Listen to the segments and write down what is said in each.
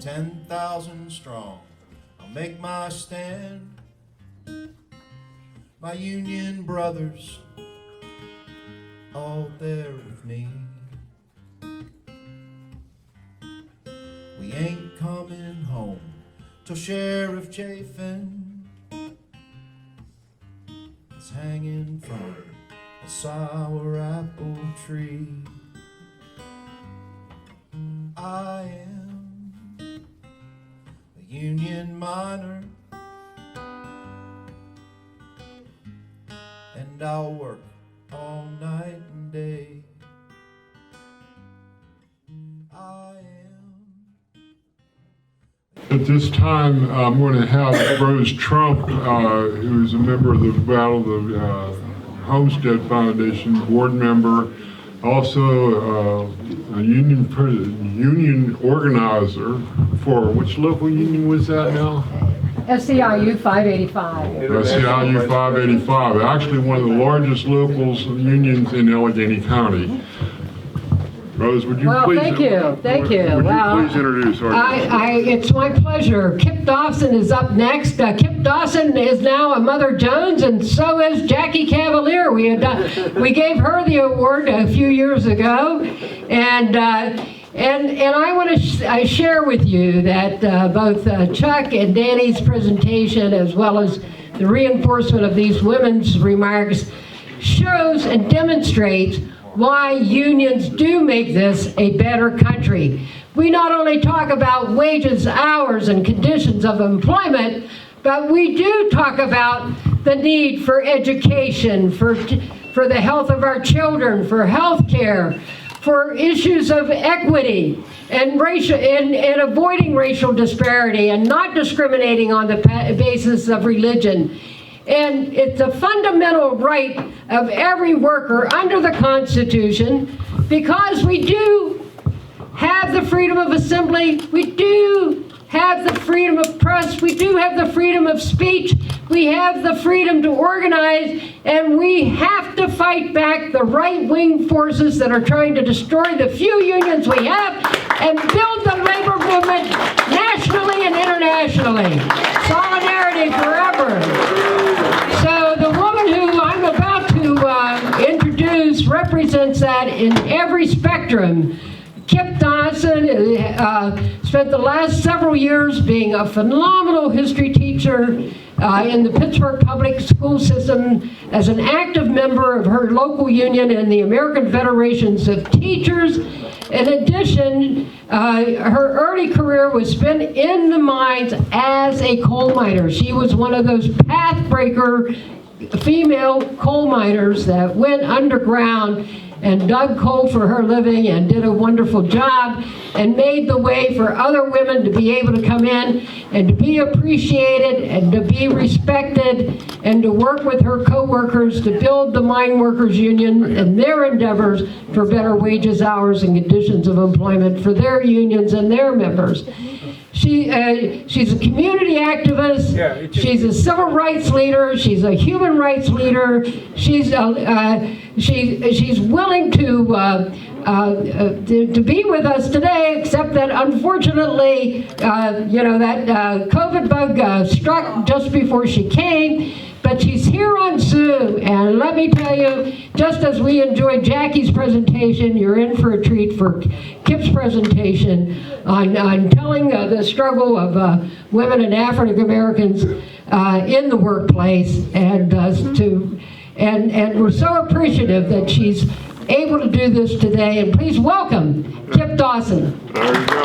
10,000 strong, I'll make my stand. My union brothers all there with me. We ain't coming home till Sheriff Chafin is hanging from a sour apple tree. I am a union miner, and I'll work all night and day. I am. At this time, I'm going to have Rose Trump, who is a member of the Homestead Foundation, board member, also a union organizer for, which local union was that now? SEIU 585. SEIU 585, actually one of the largest local unions in Allegheny County. Rose, would you please? Thank you. Thank you. Would you please introduce our It's my pleasure. Kipp Dawson is up next. Kipp Dawson is now a Mother Jones, and so is Jackie Cavalier. We gave her the award a few years ago, and I want to share with you that both Chuck and Danny's presentation, as well as the reinforcement of these women's remarks, shows and demonstrates why unions do make this a better country. We not only talk about wages, hours, and conditions of employment, but we do talk about the need for education, for the health of our children, for health care, for issues of equity and racial and avoiding racial disparity and not discriminating on the basis of religion. And it's a fundamental right of every worker under the Constitution, because we do have the freedom of assembly, we do have the freedom of press, we do have the freedom of speech, we have the freedom to organize, and we have to fight back the right-wing forces that are trying to destroy the few unions we have and build the labor movement nationally and internationally. Solidarity forever. So the woman who I'm about to introduce represents that in every spectrum. Kipp Dawson spent the last several years being a phenomenal history teacher in the Pittsburgh public school system, as an active member of her local union and the American Federations of Teachers. In addition, her early career was spent in the mines as a coal miner. She was one of those pathbreaker female coal miners that went underground and dug coal for her living and did a wonderful job and made the way for other women to be able to come in and to be appreciated and to be respected and to work with her co-workers to build the Mine Workers Union and their endeavors for better wages, hours, and conditions of employment for their unions and their members. She's a community activist. She's a civil rights leader. She's a human rights leader. She's willing to be with us today, except that unfortunately, that COVID bug struck just before she came. But she's here on Zoom, and let me tell you, just as we enjoyed Jackie's presentation, you're in for a treat for Kipp's presentation on telling the struggle of women and African Americans in the workplace, and we're so appreciative that she's able to do this today. And please welcome Kipp Dawson. There you go.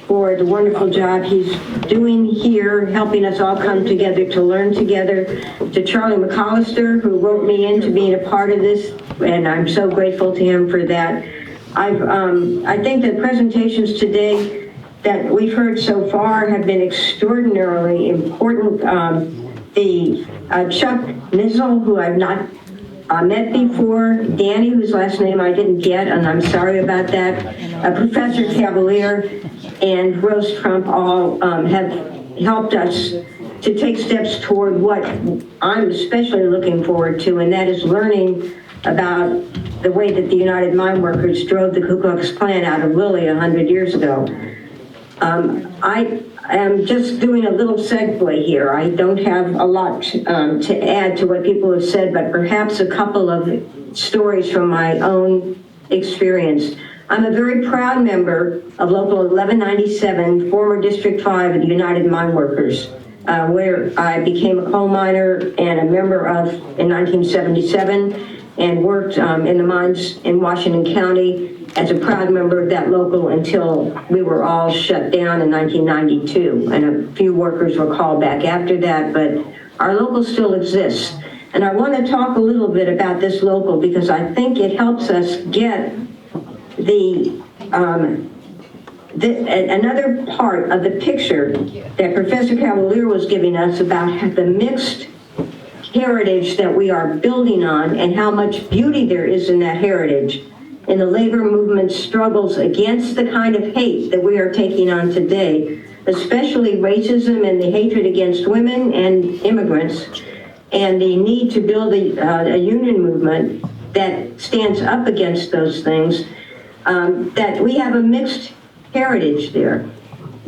For the wonderful job he's doing here, helping us all come together to learn together. To Charlie McAllister, who wrote me into being a part of this, and I'm so grateful to him for that. I think the presentations today that we've heard so far have been extraordinarily important. Chuck Nizzle, who I've not met before, Danny, whose last name I didn't get, and I'm sorry about that, Professor Cavalier, and Rose Trump all have helped us to take steps toward what I'm especially looking forward to, and that is learning about the way that the United Mine Workers drove the Ku Klux Klan out of Lilly 100 years ago. I am just doing a little segue here. I don't have a lot to add to what people have said, but perhaps a couple of stories from my own experience. I'm a very proud member of Local 1197, former District 5 of the United Mine Workers, where I became a coal miner and a member of in 1977, and worked in the mines in Washington County as a proud member of that local until we were all shut down in 1992. And a few workers were called back after that, but our local still exists. And I want to talk a little bit about this local because I think it helps us get another part of the picture that Professor Cavalier was giving us about the mixed heritage that we are building on and how much beauty there is in that heritage. In the labor movement struggles against the kind of hate that we are taking on today, especially racism and the hatred against women and immigrants, and the need to build a union movement that stands up against those things, that we have a mixed heritage there.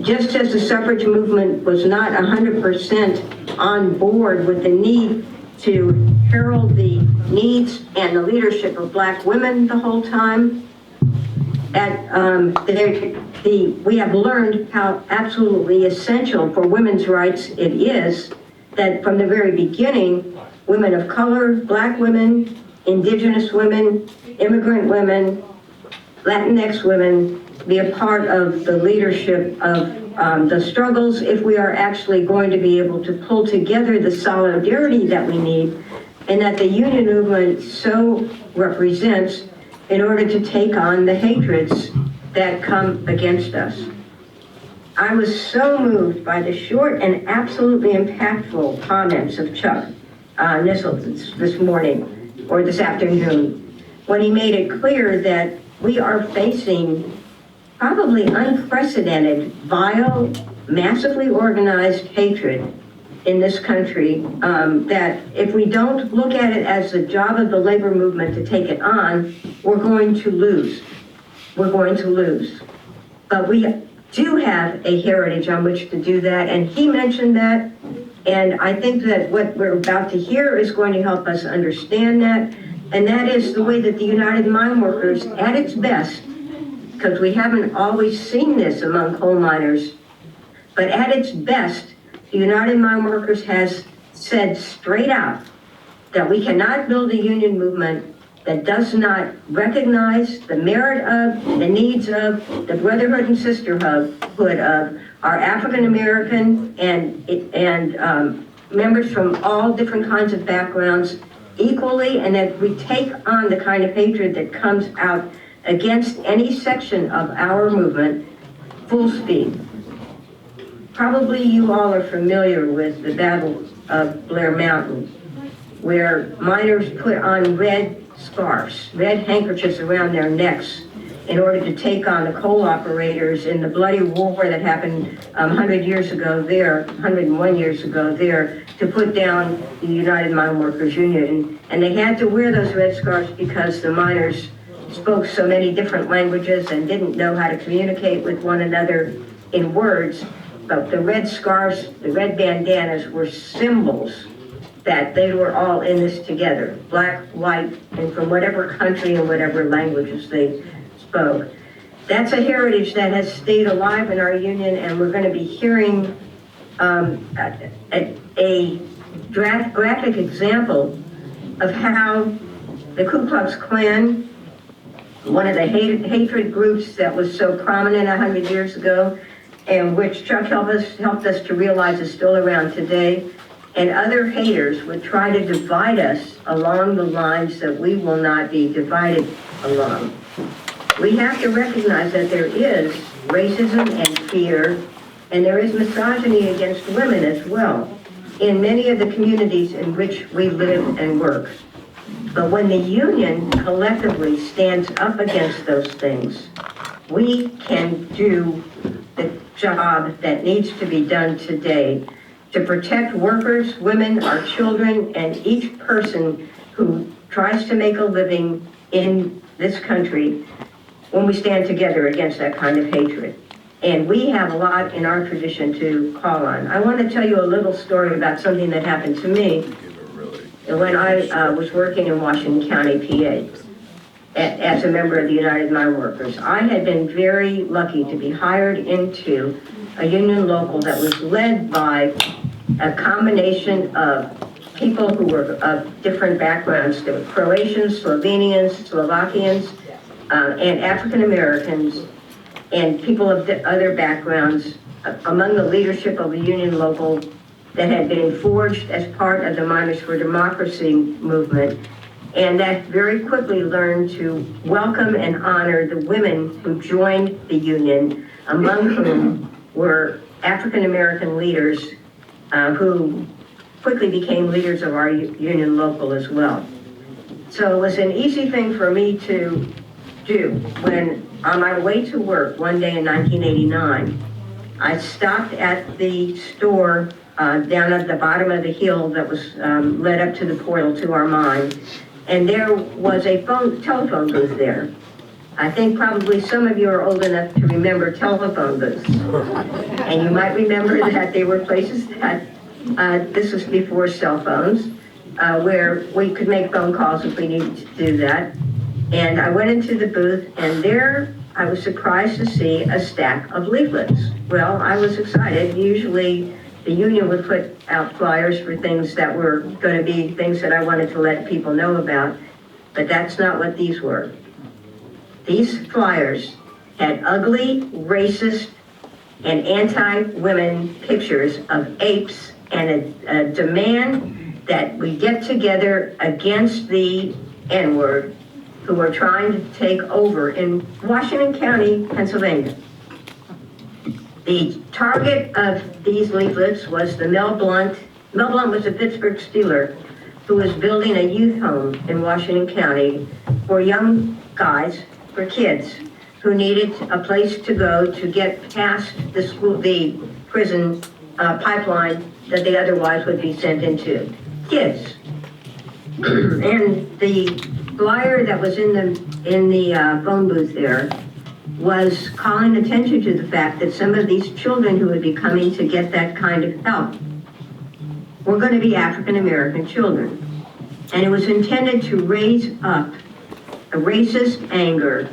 Just as the suffrage movement was not 100% on board with the need to herald the needs and the leadership of Black women the whole time, we have learned how absolutely essential for women's rights it is that from the very beginning, women of color, Black women, Indigenous women, immigrant women, Latinx women be a part of the leadership of the struggles if we are actually going to be able to pull together the solidarity that we need and that the union movement so represents in order to take on the hatreds that come against us. I was so moved by the short and absolutely impactful comments of Chuck Nissel this morning or this afternoon when he made it clear that we are facing probably unprecedented, vile, massively organized hatred in this country, that if we don't look at it as the job of the labor movement to take it on, we're going to lose. We're going to lose. But we do have a heritage on which to do that, and he mentioned that, and I think that what we're about to hear is going to help us understand that, and that is the way that the United Mine Workers, at its best, because we haven't always seen this among coal miners, but at its best, the United Mine Workers has said straight out that we cannot build a union movement that does not recognize the merit of, the needs of, the brotherhood and sisterhood of our African American and members from all different kinds of backgrounds equally, and that we take on the kind of hatred that comes out against any section of our movement full speed. Probably you all are familiar with the Battle of Blair Mountain, where miners put on red scarves, red handkerchiefs around their necks in order to take on the coal operators in the bloody war that happened 100 years ago there, 101 years ago there, to put down the United Mine Workers Union. And they had to wear those red scarves because the miners spoke so many different languages and didn't know how to communicate with one another in words. But the red scarves, the red bandanas were symbols that they were all in this together, Black, white, and from whatever country and whatever languages they spoke. That's a heritage that has stayed alive in our union, and we're going to be hearing a graphic example of how the Ku Klux Klan, one of the hatred groups that was so prominent 100 years ago, and which Chuck helped us to realize is still around today, and other haters would try to divide us along the lines that we will not be divided along. We have to recognize that there is racism and fear, and there is misogyny against women as well in many of the communities in which we live and work. But when the union collectively stands up against those things, we can do the job that needs to be done today to protect workers, women, our children, and each person who tries to make a living in this country when we stand together against that kind of hatred. And we have a lot in our tradition to call on. I want to tell you a little story about something that happened to me when I was working in Washington County, PA, as a member of the United Mine Workers. I had been very lucky to be hired into a union local that was led by a combination of people who were of different backgrounds. There were Croatians, Slovenians, Slovakians, and African Americans, and people of other backgrounds among the leadership of a union local that had been forged as part of the Miners for Democracy movement, and that very quickly learned to welcome and honor the women who joined the union, among whom were African American leaders who quickly became leaders of our union local as well. So it was an easy thing for me to do when, on my way to work one day in 1989, I stopped at the store down at the bottom of the hill that was led up to the portal to our mine, and there was a telephone booth there. I think probably some of you are old enough to remember telephone booths, and you might remember that they were places that this was before cell phones, where we could make phone calls if we needed to do that. And I went into the booth, and there I was surprised to see a stack of leaflets. Well, I was excited. Usually the union would put out flyers for things that were going to be things that I wanted to let people know about, but that's not what these were. These flyers had ugly, racist, and anti-women pictures of apes and a demand that we get together against the N-word who were trying to take over in Washington County, Pennsylvania. The target of these leaflets was the Mel Blount. Mel Blount was a Pittsburgh Steeler who was building a youth home in Washington County for young guys, for kids who needed a place to go to get past the prison pipeline that they otherwise would be sent into. Kids. And the flyer that was in the phone booth there was calling attention to the fact that some of these children who would be coming to get that kind of help were going to be African American children. And it was intended to raise up a racist anger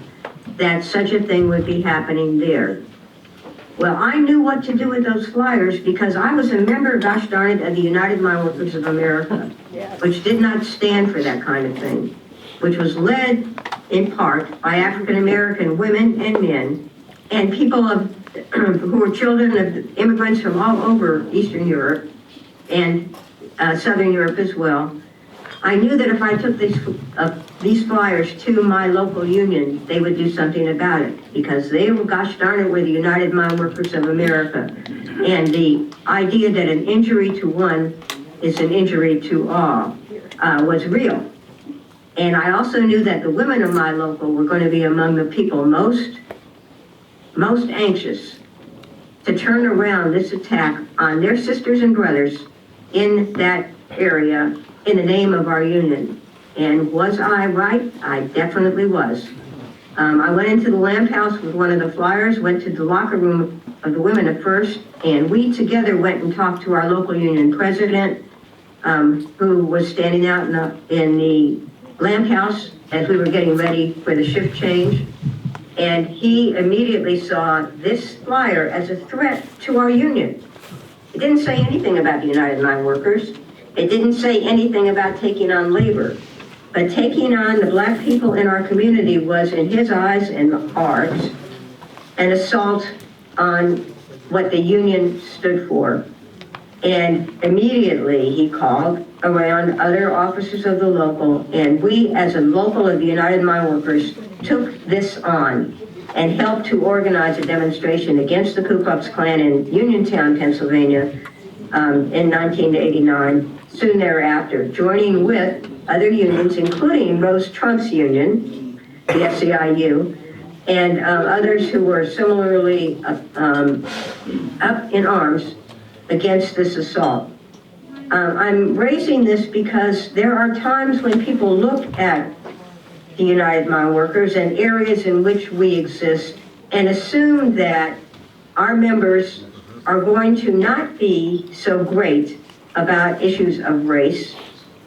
that such a thing would be happening there. Well, I knew what to do with those flyers because I was a member, gosh darn it, of the United Mine Workers of America, which did not stand for that kind of thing, which was led in part by African American women and men and people who were children of immigrants from all over Eastern Europe and Southern Europe as well. I knew that if I took these flyers to my local union, they would do something about it because they were, gosh darn it, were the United Mine Workers of America. And the idea that an injury to one is an injury to all was real. And I also knew that the women of my local were going to be among the people most anxious to turn around this attack on their sisters and brothers in that area in the name of our union. And was I right? I definitely was. I went into the lamp house with one of the flyers, went to the locker room of the women at first, and we together went and talked to our local union president, who was standing out in the lamp house as we were getting ready for the shift change. And he immediately saw this flyer as a threat to our union. It didn't say anything about the United Mine Workers. It didn't say anything about taking on labor. But taking on the black people in our community was, in his eyes and ours, an assault on what the union stood for. And immediately he called around other officers of the local, and we as a local of the United Mine Workers took this on and helped to organize a demonstration against the Ku Klux Klan in Uniontown, Pennsylvania in 1989, soon thereafter, joining with other unions, including Rose Trump's union, the SEIU, and others who were similarly up in arms against this assault. I'm raising this because there are times when people look at the United Mine Workers and areas in which we exist and assume that our members are going to not be so great about issues of race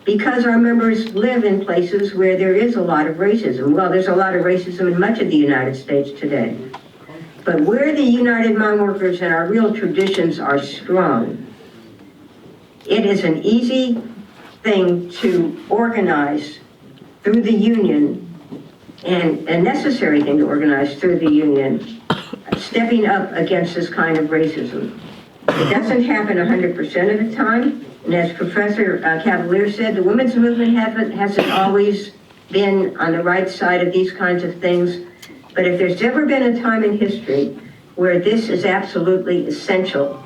because our members live in places where there is a lot of racism. Well, there's a lot of racism in much of the United States today. But where the United Mine Workers and our real traditions are strong, it is an easy thing to organize through the union, and a necessary thing to organize through the union, stepping up against this kind of racism. It doesn't happen 100% of the time, and as Professor Cavalier said, the women's movement hasn't always been on the right side of these kinds of things, but if there's ever been a time in history where this is absolutely essential,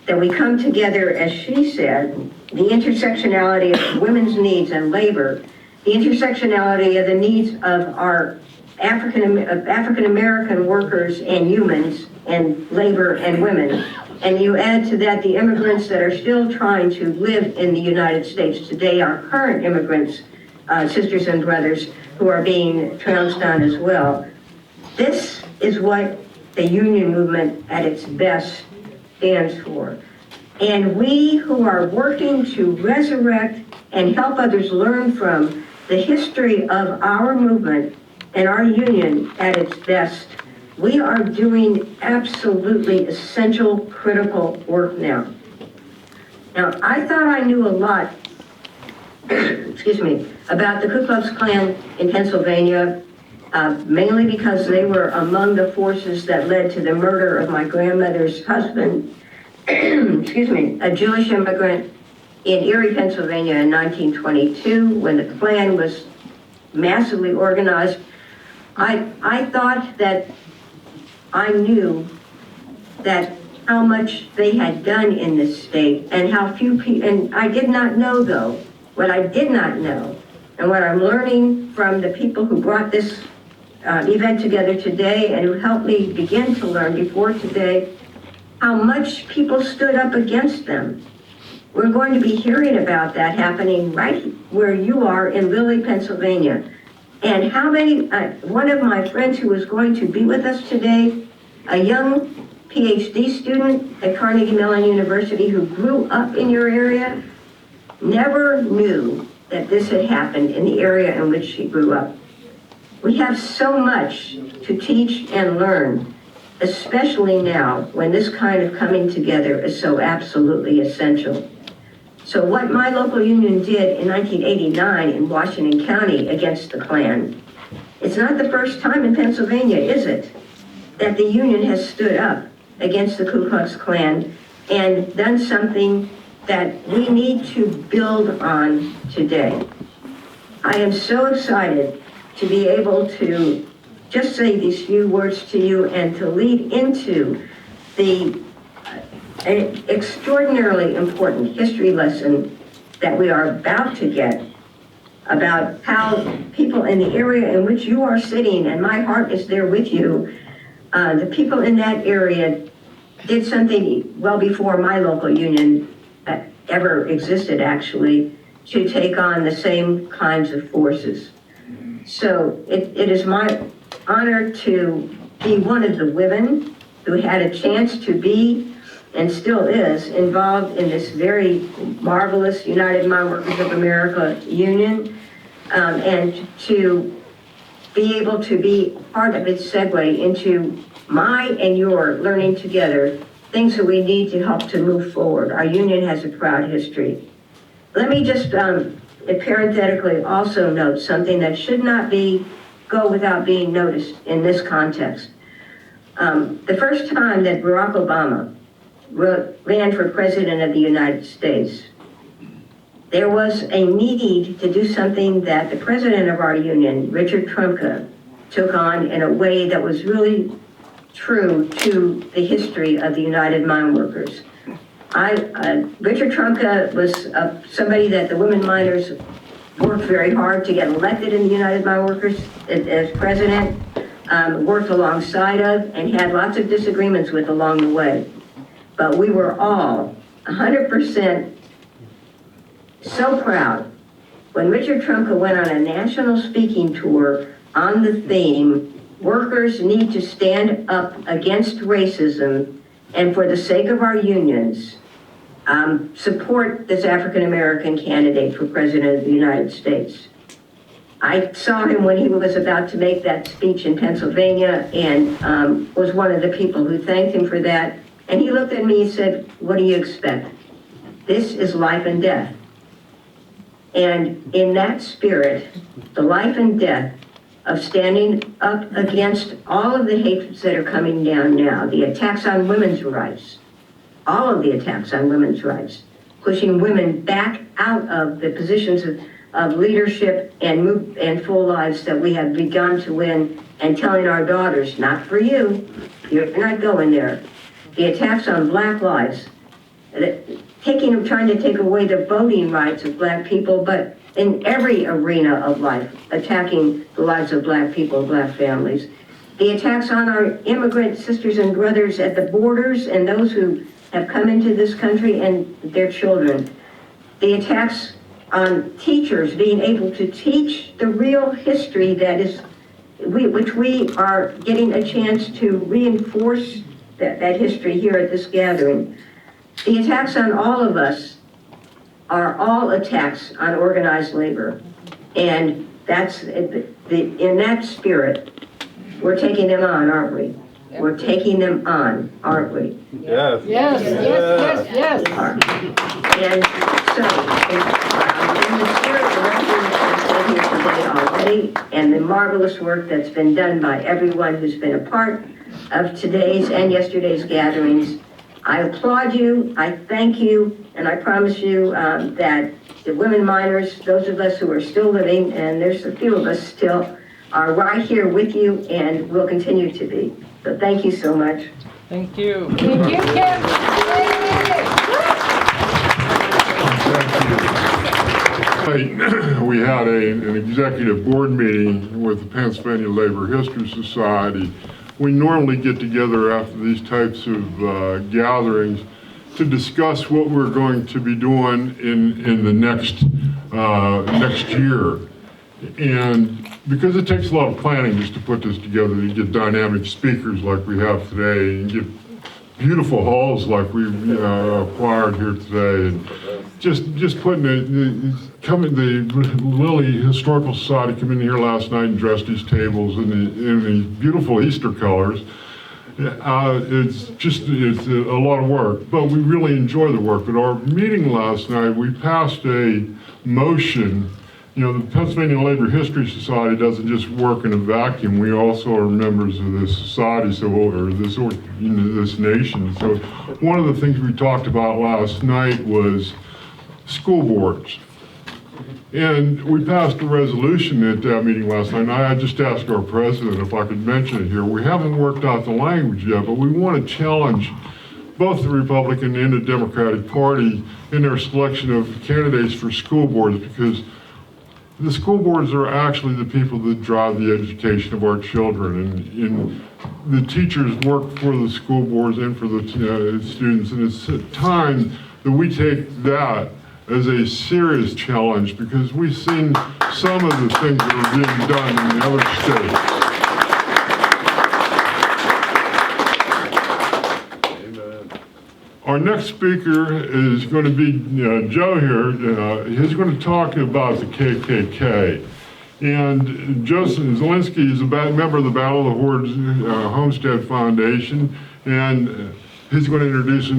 that we come together, as she said, the intersectionality of women's needs and labor, the intersectionality of the needs of our African American workers and humans and labor and women. And you add to that the immigrants that are still trying to live in the United States today, our current immigrants, sisters and brothers, who are being trounced on as well. This is what the union movement at its best stands for. And we who are working to resurrect and help others learn from the history of our movement and our union at its best, we are doing absolutely essential, critical work now. Now, I thought I knew a lot, excuse me, about the Ku Klux Klan in Pennsylvania, mainly because they were among the forces that led to the murder of my grandmother's husband, excuse me, a Jewish immigrant in Erie, Pennsylvania in 1922, when the Klan was massively organized. I thought that I knew that how much they had done in this state and how few people, and I did not know though, what I did not know, and what I'm learning from the people who brought this event together today and who helped me begin to learn before today, how much people stood up against them. We're going to be hearing about that happening right where you are in Lilly, Pennsylvania. And how many, one of my friends who was going to be with us today, a young PhD student at Carnegie Mellon University who grew up in your area, never knew that this had happened in the area in which she grew up. We have so much to teach and learn, especially now when this kind of coming together is so absolutely essential. So what my local union did in 1989 in Washington County against the Klan, it's not the first time in Pennsylvania, is it, that the union has stood up against the Ku Klux Klan and done something that we need to build on today. I am so excited to be able to just say these few words to you and to lead into the an extraordinarily important history lesson that we are about to get about how people in the area in which you are sitting, and my heart is there with you, the people in that area did something well before my local union ever existed, actually, to take on the same kinds of forces. So it is my honor to be one of the women who had a chance to be and still is involved in this very marvelous United Mine Workers of America union, and to be able to be part of its segue into my and your learning together things that we need to help to move forward. Our union has a proud history. Let me just parenthetically also note something that should not go without being noticed in this context. The first time that Barack Obama ran for president of the United States, there was a need to do something that the president of our union, Richard Trumka, took on in a way that was really true to the history of the United Mine Workers. Richard Trumka was somebody that the women miners worked very hard to get elected in the United Mine Workers as president, worked alongside of, and had lots of disagreements with along the way. But we were all 100% so proud when Richard Trumka went on a national speaking tour on the theme, workers need to stand up against racism and for the sake of our unions, support this African-American candidate for President of the United States. I saw him when he was about to make that speech in Pennsylvania and was one of the people who thanked him for that. And he looked at me and said, "What do you expect? This is life and death." And in that spirit, the life and death of standing up against all of the hatreds that are coming down now, the attacks on women's rights, all of the attacks on women's rights, pushing women back out of the positions of leadership and full lives that we have begun to win, and telling our daughters, not for you, you're not going there. The attacks on black lives, trying to take away the voting rights of black people, but in every arena of life, attacking the lives of black people and black families. The attacks on our immigrant sisters and brothers at the borders and those who have come into this country and their children. The attacks on teachers being able to teach the real history that is, which we are getting a chance to reinforce that history here at this gathering. The attacks on all of us are all attacks on organized labor. And that's, in that spirit, we're taking them on, aren't we? We're taking them on, aren't we? Yes. Yes, yes, yes, yes. And so, in the spirit of everything that's been here today already, and the marvelous work that's been done by everyone who's been a part of today's and yesterday's gatherings, I applaud you, I thank you, and I promise you that the women miners, those of us who are still living, and there's a few of us still, are right here with you and will continue to be. So thank you so much. Thank you. Thank you, Kim. We had an executive board meeting with the Pennsylvania Labor History Society. We normally get together after these types of gatherings to discuss what we're going to be doing in the next year. And because it takes a lot of planning just to put this together, to get dynamic speakers like we have today, and get beautiful halls like we've acquired here today, and just putting the Lilly Historical Society come in here last night and dressed these tables in these beautiful Easter colors. It's a lot of work, but we really enjoy the work. At our meeting last night, we passed a motion. You know, the Pennsylvania Labor History Society doesn't just work in a vacuum. We also are members of this society, this nation. So one of the things we talked about last night was school boards. And we passed a resolution at that meeting last night, and I just asked our president if I could mention it here. We haven't worked out the language yet, but we want to challenge both the Republican and the Democratic Party in their selection of candidates for school boards, because the school boards are actually the people that drive the education of our children, and the teachers work for the school boards and for the students, and it's time that we take that as a serious challenge, because we've seen some of the things that are being done in the other states. Our next speaker is going to be Joe here. He's going to talk about the KKK. And Joseph Szalanzki is a member of the Battle of the Hordes Homestead Foundation, and he's going to introduce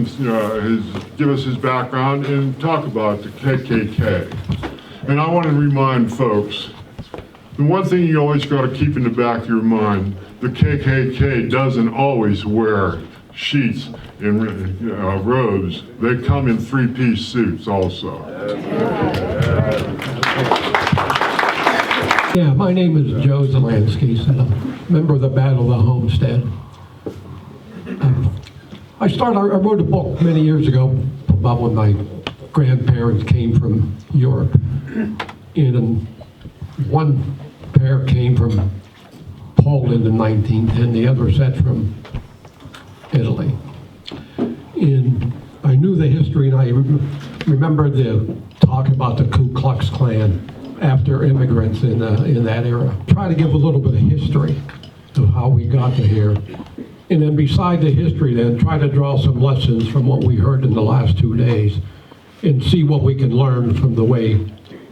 give us his background and talk about the KKK. And I want to remind folks, the one thing you always got to keep in the back of your mind, the KKK doesn't always wear sheets and robes. They come in three-piece suits also. Yeah, my name is Joe Szalanzki, and I'm a member of the Battle of the Homestead. I wrote a book many years ago about when my grandparents came from Europe. And one pair came from Poland in 1910, the other set from Italy. And I knew the history, and I remember the talk about the Ku Klux Klan after immigrants in that era. Try to give a little bit of history of how we got to here. And then beside the history then, try to draw some lessons from what we heard in the last 2 days and see what we can learn from the way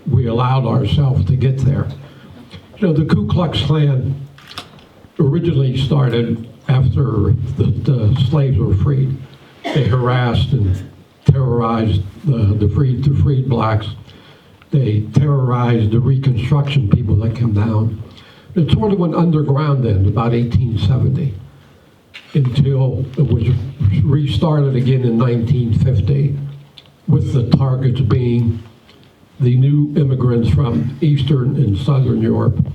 we allowed ourselves to get there. You know, the Ku Klux Klan originally started after the slaves were freed. They harassed and terrorized the freed blacks. They terrorized the Reconstruction people that came down. It sort of went underground then, about 1870, until it was restarted again in 1950, with the targets being the new immigrants from Eastern and Southern Europe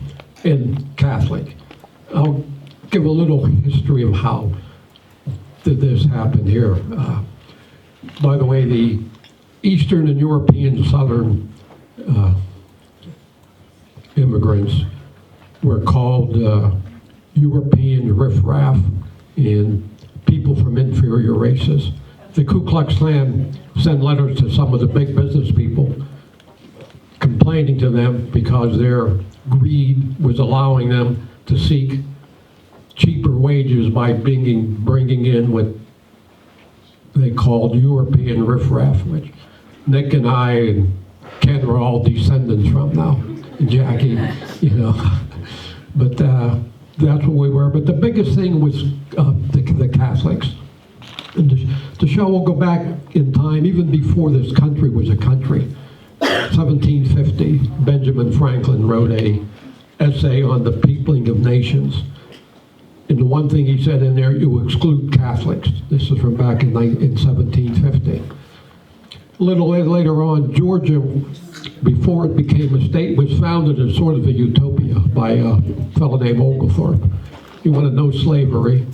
and Catholic. I'll give a little history of how did this happen here. By the way, the Eastern and European Southern immigrants were called European riffraff and people from inferior races. The Ku Klux Klan sent letters to some of the big business people complaining to them because their greed was allowing them to seek cheaper wages by bringing in what they called European riffraff, which Nick and I and Ken are all descendants from now, and Jackie, you know. But that's what we were. But the biggest thing was the Catholics. And the show will go back in time, even before this country was a country. 1750, Benjamin Franklin wrote an essay on the peopling of nations. And the one thing he said in there, you exclude Catholics. This is from back in 1750. A little later on, Georgia, before it became a state, was founded as sort of a utopia by a fellow named Oglethorpe. He wanted no slavery.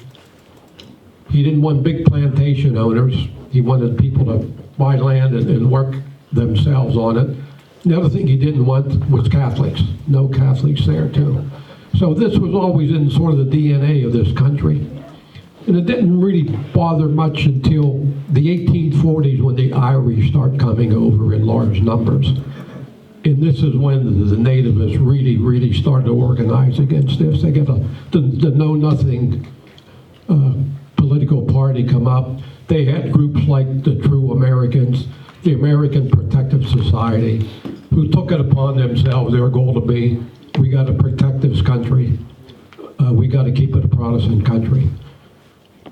He didn't want big plantation owners. He wanted people to buy land and work themselves on it. The other thing he didn't want was Catholics. No Catholics there too. So this was always in sort of the DNA of this country. And it didn't really bother much until the 1840s when the Irish start coming over in large numbers. And this is when the nativists really started to organize against this. They get the know-nothing political party come up. They had groups like the True Americans, the American Protective Society, who took it upon themselves, their goal to be, we got to protect this country. We got to keep it a Protestant country.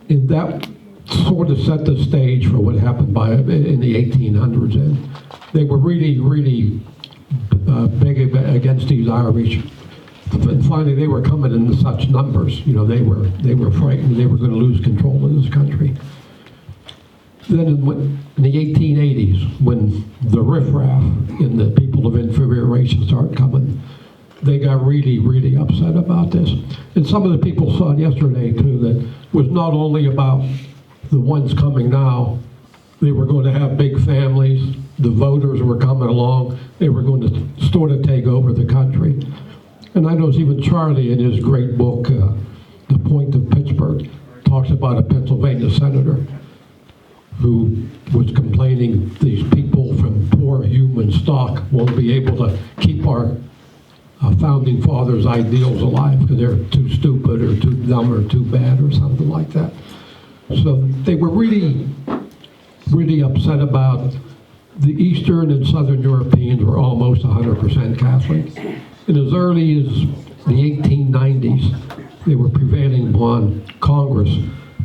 And that sort of set the stage for what happened in the 1800s. And they were really big against these Irish. And finally, they were coming in such numbers. You know, they were frightened they were going to lose control of this country. Then in the 1880s, when the riffraff and the people of inferior races started coming, they got really upset about this. And some of the people saw it yesterday too, that was not only about the ones coming now, they were going to have big families, the voters were coming along, they were going to sort of take over the country. And I know even Charlie in his great book, The Point of Pittsburgh, talks about a Pennsylvania senator who was complaining these people from poor human stock won't be able to keep our founding fathers' ideals alive because they're too stupid or too dumb or too bad or something like that. So they were really upset about the Eastern and Southern Europeans were almost 100% Catholic. And as early as the 1890s, they were prevailing upon Congress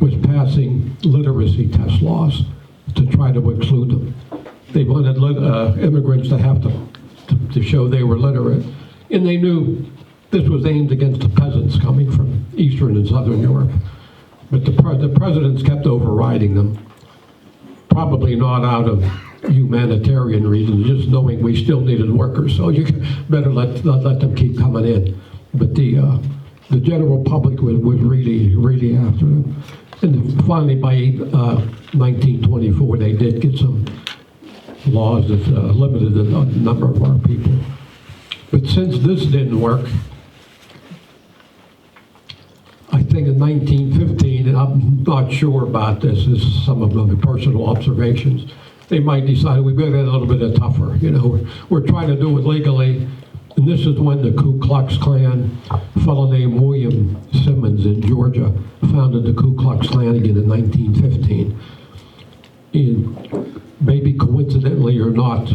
was passing literacy test laws to try to exclude them. They wanted immigrants to have to show they were literate. And they knew this was aimed against the peasants coming from Eastern and Southern Europe. But the presidents kept overriding them, probably not out of humanitarian reasons, just knowing we still needed workers, so you better let them keep coming in. But the general public was really after them. And finally, by 1924, they did get some laws that limited the number of our people. But since this didn't work, I think in 1915, and I'm not sure about this, this is some of my personal observations, they might decide we better get a little bit tougher. You know, we're trying to do it legally. And this is when the Ku Klux Klan, a fellow named William Simmons in Georgia, founded the Ku Klux Klan again in 1915. And maybe coincidentally or not,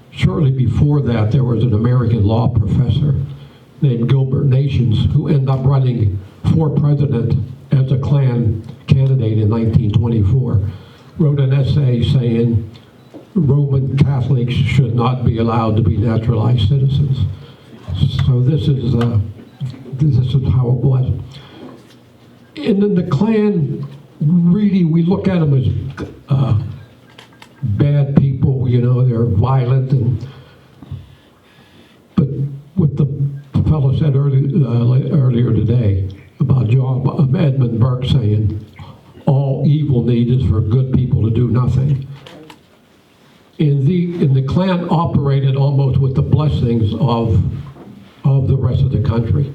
shortly before that, there was an American law professor named Gilbert Nations who ended up running for president as a Klan candidate in 1924. Wrote an essay saying Roman Catholics should not be allowed to be naturalized citizens. So this is how it was. And then the Klan, really, we look at them as bad people. You know, they're violent, but what the fellow said earlier today about Edmund Burke saying, all evil need is for good people to do nothing. And the Klan operated almost with the blessings of the rest of the country.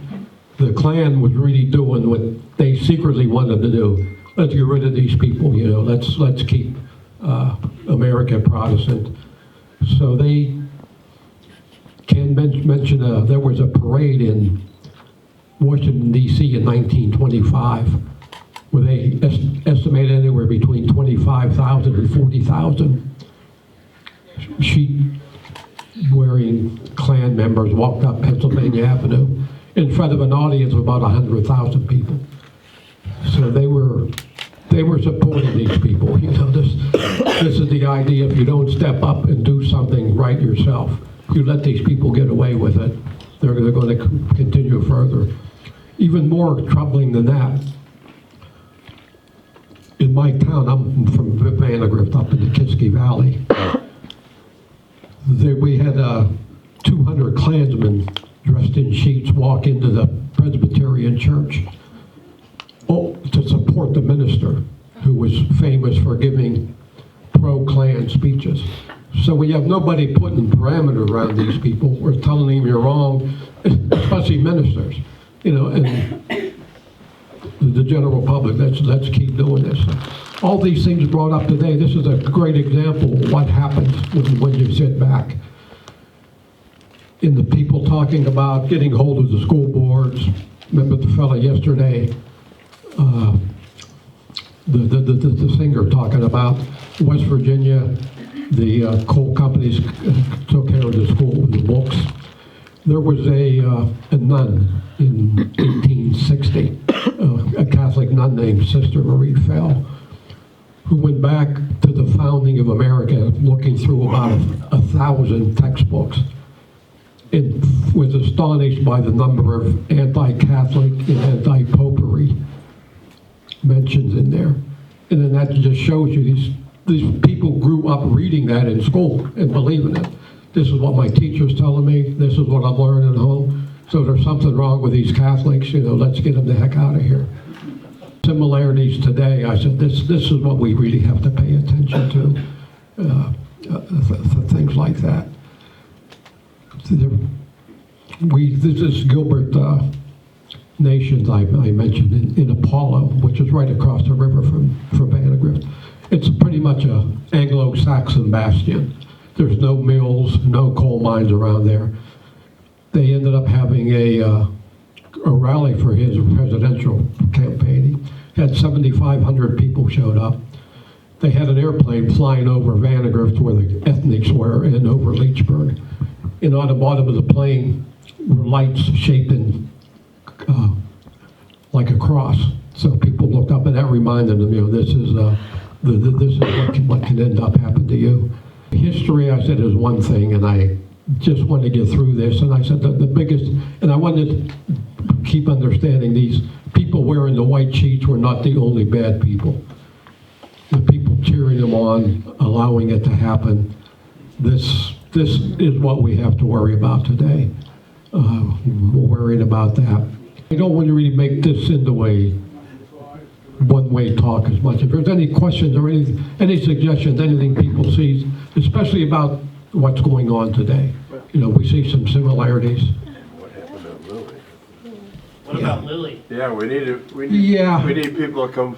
The Klan was really doing what they secretly wanted to do. Let's get rid of these people, you know, let's keep America Protestant. So they can mention there was a parade in Washington, D.C. in 1925 where they estimated anywhere between 25,000 and 40,000 sheet-wearing Klan members walked up Pennsylvania Avenue in front of an audience of about 100,000 people. So they were supporting these people. You know, this is the idea. If you don't step up and do something right yourself, you let these people get away with it, they're going to continue further. Even more troubling than that, in my town, I'm from Vandergrift up in the Kitsky Valley, we had 200 Klansmen dressed in sheets walk into the Presbyterian church to support the minister who was famous for giving pro-Klan speeches. So we have nobody putting parameter around these people. We're telling them you're wrong, especially ministers, you know, and the general public. Let's keep doing this. All these things brought up today. This is a great example of what happens when you sit back. In the people talking about getting hold of the school boards. Remember the fella yesterday, the singer talking about West Virginia, the coal companies took care of the school, the books. There was a nun in 1860, a Catholic nun named Sister Marie Fell, who went back to the founding of America looking through about 1,000 textbooks and was astonished by the number of anti-Catholic and anti-popery mentions in there. And then that just shows you these people grew up reading that in school and believing it. This is what my teacher's telling me. This is what I've learned at home. So there's something wrong with these Catholics. You know, let's get them the heck out of here. Similarities today. I said this is what we really have to pay attention to. Things like that. This is Gilbert Nations I mentioned in Apollo, which is right across the river from Vandergrift. It's pretty much a Anglo-Saxon bastion. There's no mills, no coal mines around there. They ended up having a rally for his presidential campaign. He had 7,500 people showed up. They had an airplane flying over Vandergrift where the ethnics were and over Leechburg. And on the bottom of the plane were lights shaped in like a cross. So people looked up, and that reminded them, you know, this is what can end up happening to you. History, I said, is one thing, and I just want to get through this. And I said the biggest, and I wanted to keep understanding these people wearing the white sheets were not the only bad people. The people cheering them on, allowing it to happen. This is what we have to worry about today. We're worried about that. I don't want to really make this into a one-way talk as much. If there's any questions or any suggestions, anything people see, especially about what's going on today. You know, we see some similarities. What happened at Lilly? What about Lilly? Yeah, we need Yeah. we need people to come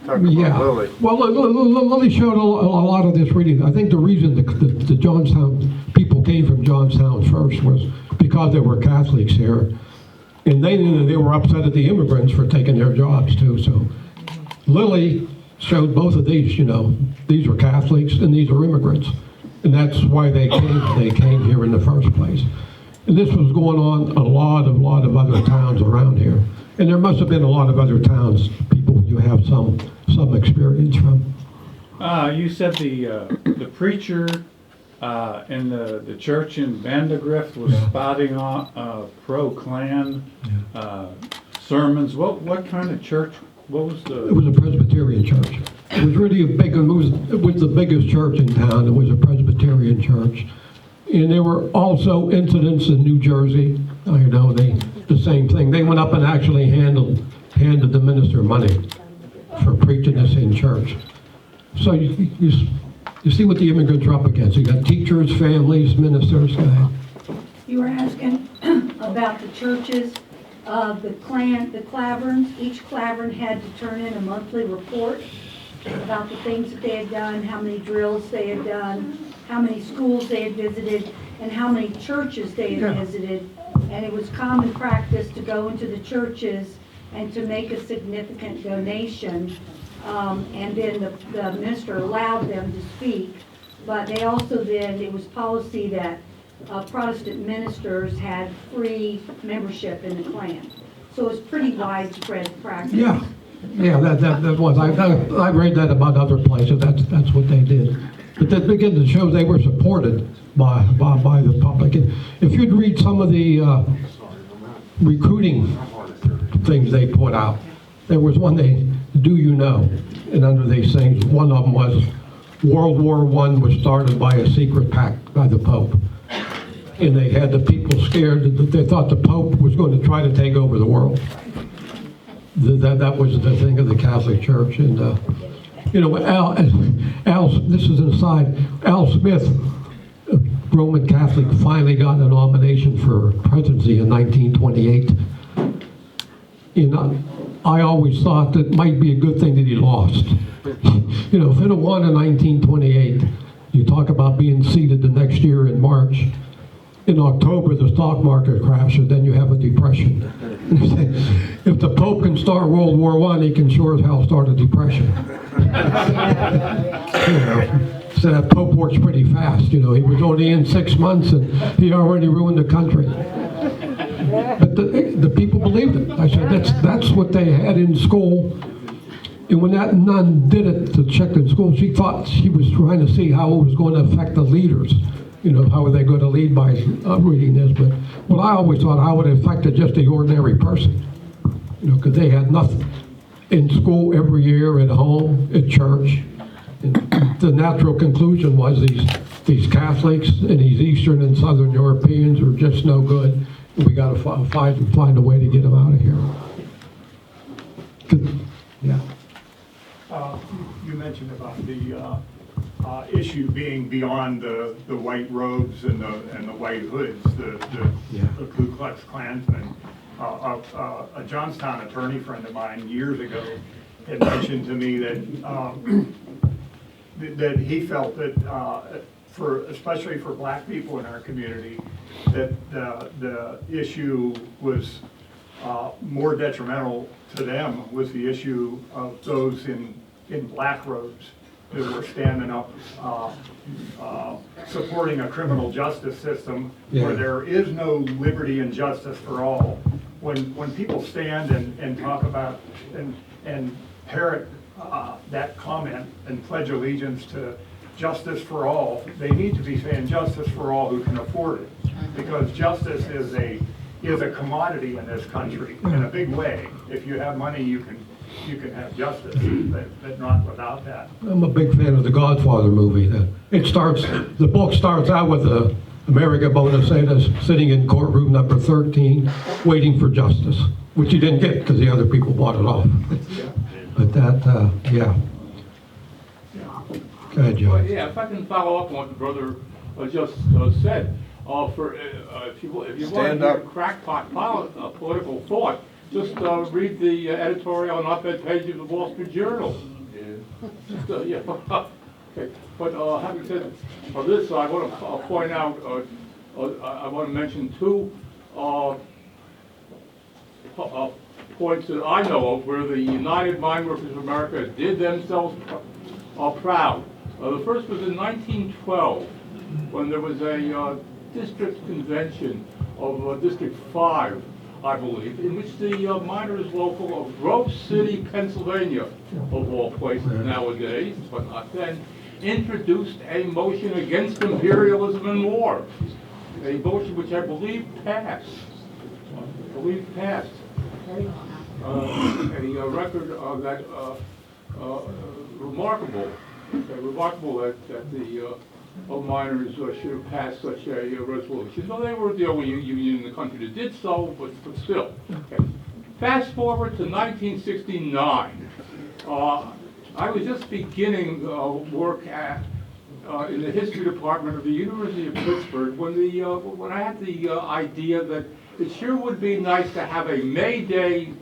talking Yeah. about Lilly. Well, Lilly showed a lot of this reading. I think the reason the Johnstown people came from Johnstown first was because there were Catholics here. And they were upset at the immigrants for taking their jobs too. So Lilly showed both of these, these are Catholics and these are immigrants. And that's why they came here in the first place. And this was going on a lot of other towns around here. And there must have been a lot of other towns, people you have some experience from. You said the preacher in the church in Vandegrift was spouting on pro-Klan sermons. What kind of church? What was the? It was a Presbyterian church. It was really it was the biggest church in town. It was a Presbyterian church. And there were also incidents in New Jersey. The same thing. They went up and actually handed the minister money for preaching this in church. So you see what the immigrants are up against. You got teachers, families, ministers. Go ahead. You were asking about the churches, the Claverns. Each Clavern had to turn in a monthly report about the things that they had done, how many drills they had done, how many schools they had visited, and how many churches they had visited. And it was common practice to go into the churches and to make a significant donation. And then the minister allowed them to speak. But they also then, it was policy that Protestant ministers had free membership in the Klan. So it was pretty widespread practice. Yeah, that was. I read that about other places. That's what they did. But that begins to show they were supported by the public. And if you'd read some of the recruiting things they put out, there was one do you know? And under these things, one of them was World War I was started by a secret pact by the Pope. And they had the people scared that they thought the Pope was going to try to take over the world. That was the thing of the Catholic Church. And, Al, this is an aside, Al Smith, a Roman Catholic, finally got a nomination for presidency in 1928. And I always thought that it might be a good thing that he lost. If he'd have won in 1928, you talk about being seated the next year in March. In October, the stock market crashes, then you have a depression. If the Pope can start World War I, he can sure as hell start a depression. So that Pope works pretty fast. He was only in 6 months and he already ruined the country. But the people believed it. I said, that's what they had in school. And when that nun did it to check in school, she thought she was trying to see how it was going to affect the leaders. How are they going to lead by reading this? But what I always thought, how it affected just the ordinary person. Because they had nothing in school every year, at home, at church. And the natural conclusion was these Catholics and these Eastern and Southern Europeans are just no good. And we got to find a way to get them out of here. Yeah. You mentioned about the issue being beyond the white robes and the white hoods, the Ku Klux Klansmen. A Johnstown attorney friend of mine years ago had mentioned to me that he felt that especially for black people in our community, that the issue was more detrimental to them was the issue of those in black robes that were standing up, supporting a criminal justice system where there is no liberty and justice for all. When people stand and talk about and parrot that comment and pledge allegiance to justice for all, they need to be saying justice for all who can afford it, because justice is a commodity in this country in a big way. If you have money, you can have justice, but not without that. I'm a big fan of the Godfather movie. The book starts out with Amerigo Bonacentis sitting in courtroom number 13, waiting for justice, which he didn't get because the other people bought it off. But yeah. Go ahead, John. Yeah, if I can follow up on what the brother just said, if you want to hear crackpot political thought, just read the editorial on op-ed page of the Wall Street Journal Just, yeah. Okay. But having said this, I want to point out, I want to mention two points that I know of where the United Mine Workers of America did themselves proud. The first was in 1912, when there was a district convention of District 5, I believe, in which the miners local of Grove City, Pennsylvania, of all places nowadays, but not then, introduced a motion against imperialism and war. A motion which I believe passed. A record that remarkable that the miners should have passed such a resolution. So they were the only union in the country that did so, but still. Okay. Fast forward to 1969. I was just beginning work in the history department of the University of Pittsburgh when I had the idea that it sure would be nice to have a May Day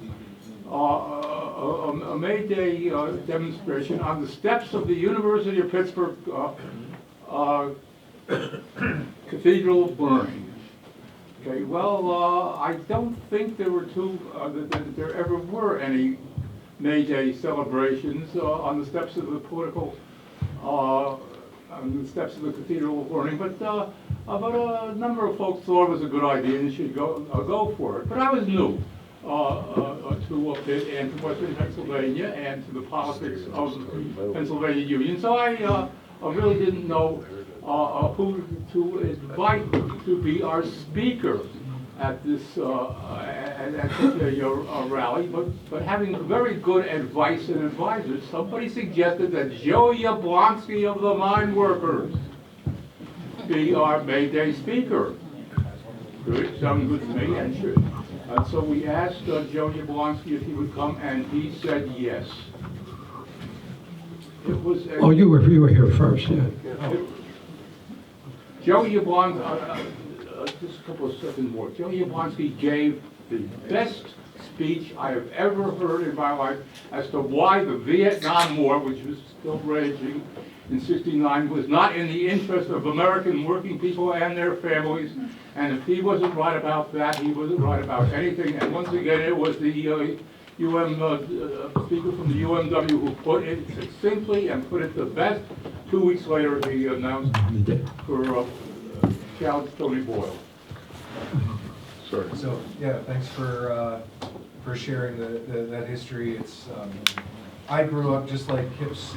demonstration on the steps of the University of Pittsburgh Cathedral burning. Okay, well, I don't think there were that there ever were any May Day celebrations on the steps of the on the steps of the cathedral burning, but a number of folks thought it was a good idea and should go for it. But I was new to Pitt and to Western Pennsylvania and to the politics of the Pennsylvania Union, so I really didn't know who to invite to be our speaker at this at such a rally. But having very good advice and advisors, somebody suggested that Joe Yablonsky of the mine workers be our May Day speaker. Good, sounds good to me, and should. So we asked Joe Yablonsky if he would come, and he said yes. It was. You were here first, yeah. Joe Yablonsky, just a couple of seconds more. Joe Yablonsky gave the best speech I have ever heard in my life as to why the Vietnam War, which was still raging in '69, was not in the interest of American working people and their families. And if he wasn't right about that, he wasn't right about anything. And once again, it was the speaker from the UMW who put it succinctly and put it the best. 2 weeks later, he announced for challenge Tony Boyle. Sorry. So, yeah, thanks for sharing that history. It's I grew up just like Kipp's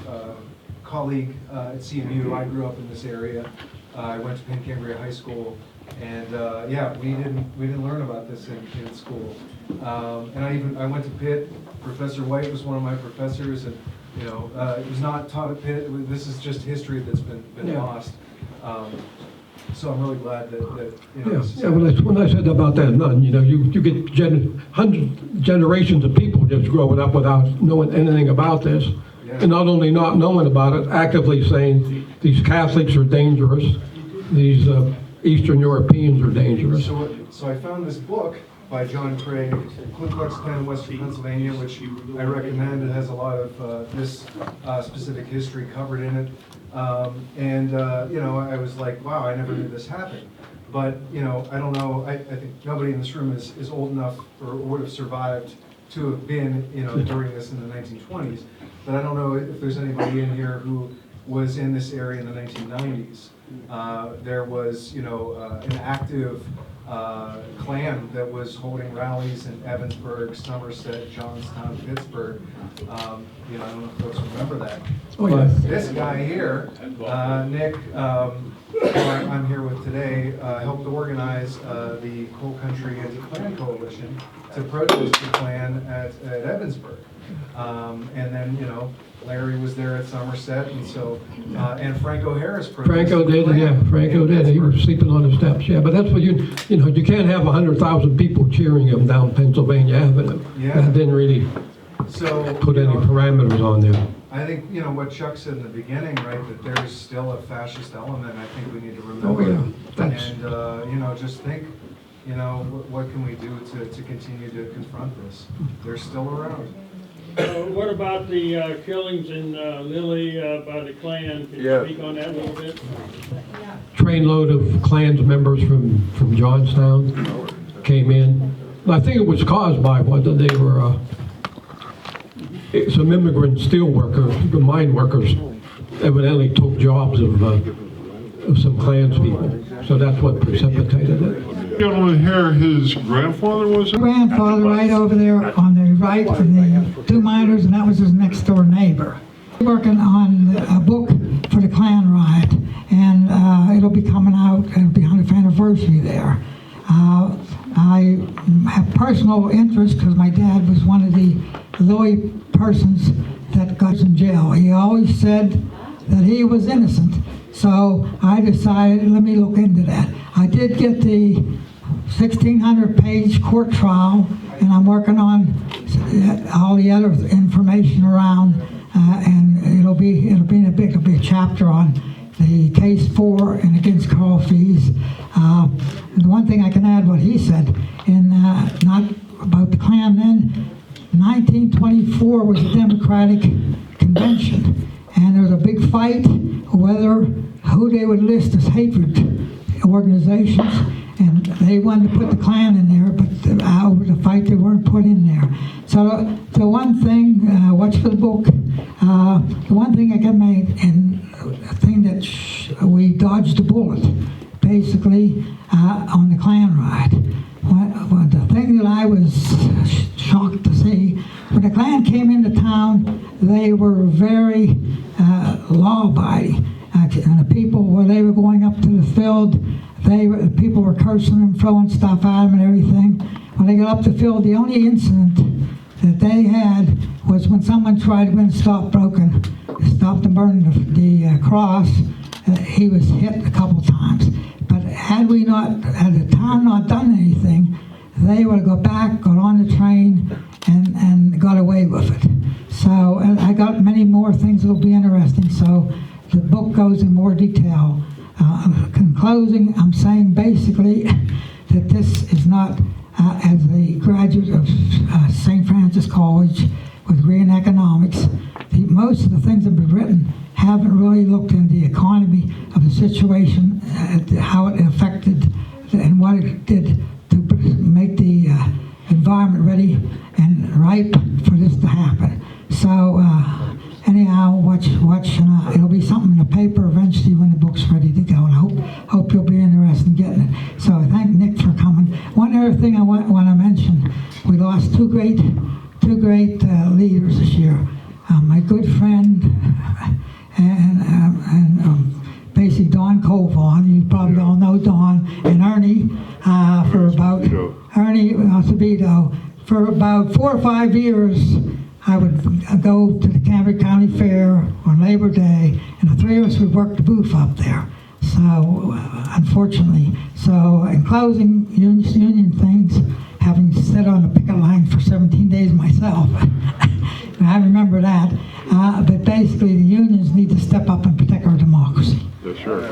colleague at CMU. I grew up in this area. I went to Penn Cambria High School, and yeah, we didn't learn about this in school. And I went to Pitt. Professor White was one of my professors, and it was not taught at Pitt. This is just history that's been lost. So I'm really glad that When I said about that, you get hundreds generations of people just growing up without knowing anything about this, and not only not knowing about it, actively saying these Catholics are dangerous, these Eastern Europeans are dangerous. So I found this book by John Craig, Ku Klux Klan in Western Pennsylvania, which I recommend. It has a lot of this specific history covered in it. I was like, wow, I never knew this happened. But, I don't know, I think nobody in this room is old enough or would have survived to have been, during this in the 1920s. But I don't know if there's anybody in here who was in this area in the 1990s. There was, an active Klan that was holding rallies in Evansburg, Somerset, Johnstown, Pittsburgh. I don't know if folks remember that. But this guy here, Nick, who I'm here with today, helped organize the Coal Country Anti-Klan Coalition to protest the Klan at Evansburg. And then, Larry was there at Somerset, and so, and Franco Harris protested. Franco did. He was sleeping on the steps, but that's what you can't have 100,000 people cheering him down Pennsylvania Avenue. Yeah. That didn't really put any parameters on there. I think, what Chuck said in the beginning, right, that there's still a fascist element, I think we need to remember. And, just think, what can we do to continue to confront this? They're still around. What about the killings in Lilly by the Klan? Can you speak on that a little bit? Trainload of Klans members from Johnstown came in. I think it was caused by whether they were some immigrant steel workers, the mine workers, evidently took jobs of some Klans people. So that's what precipitated it. Gentleman here, his grandfather was it? Grandfather right over there on the right for the two miners, and that was his next door neighbor. Working on a book for the Klan Riot, and it'll be coming out, it'll be 100th anniversary there. I have personal interest because my dad was one of the Lilly persons that got in jail. He always said that he was innocent, so I decided, let me look into that. I did get the 1,600-page court trial, and I'm working on all the other information around, and it'll be a chapter on the case for and against Carl Fees. The one thing I can add what he said, in not about the Klan then, 1924 was a Democratic convention, and there was a big fight who they would list as hatred organizations, and they wanted to put the Klan in there, but over the fight they weren't put in there. So the one thing, watch for the book, the one thing I can make, and a thing that we dodged a bullet, basically, on the Klan Riot. The thing that I was shocked to see, when the Klan came into town, they were very law-abiding. And the people, when they were going up to the field, people were cursing them, throwing stuff at them and everything. When they got up the field, the only incident that they had was when someone tried to win stop and burn the cross. He was hit a couple times. But had the town not done anything, they would have got on the train and got away with it. So I got many more things that'll be interesting. So the book goes in more detail. In closing, I'm saying basically that this is not, as a graduate of St. Francis College with degree in economics, most of the things that have been written haven't really looked into the economy of the situation, how it affected and what it did to make the environment ready and ripe for this to happen. So anyhow, watch, and it'll be something in the paper eventually when the book's ready to go, and I hope you'll be interested in getting it. So I thank Nick for coming. One other thing I want to mention, we lost two great leaders this year. My good friend and basically Don Colvon, you probably all know Don, and Ernie, Ernie Acevedo. For about 4 or 5 years, I would go to the Cambridge County Fair on Labor Day, and the three of us would work the booth up there. So, unfortunately. So, in closing, union things, having stood on the picket line for 17 days myself, I remember that. But basically, the unions need to step up and protect our democracy. Yes, sure.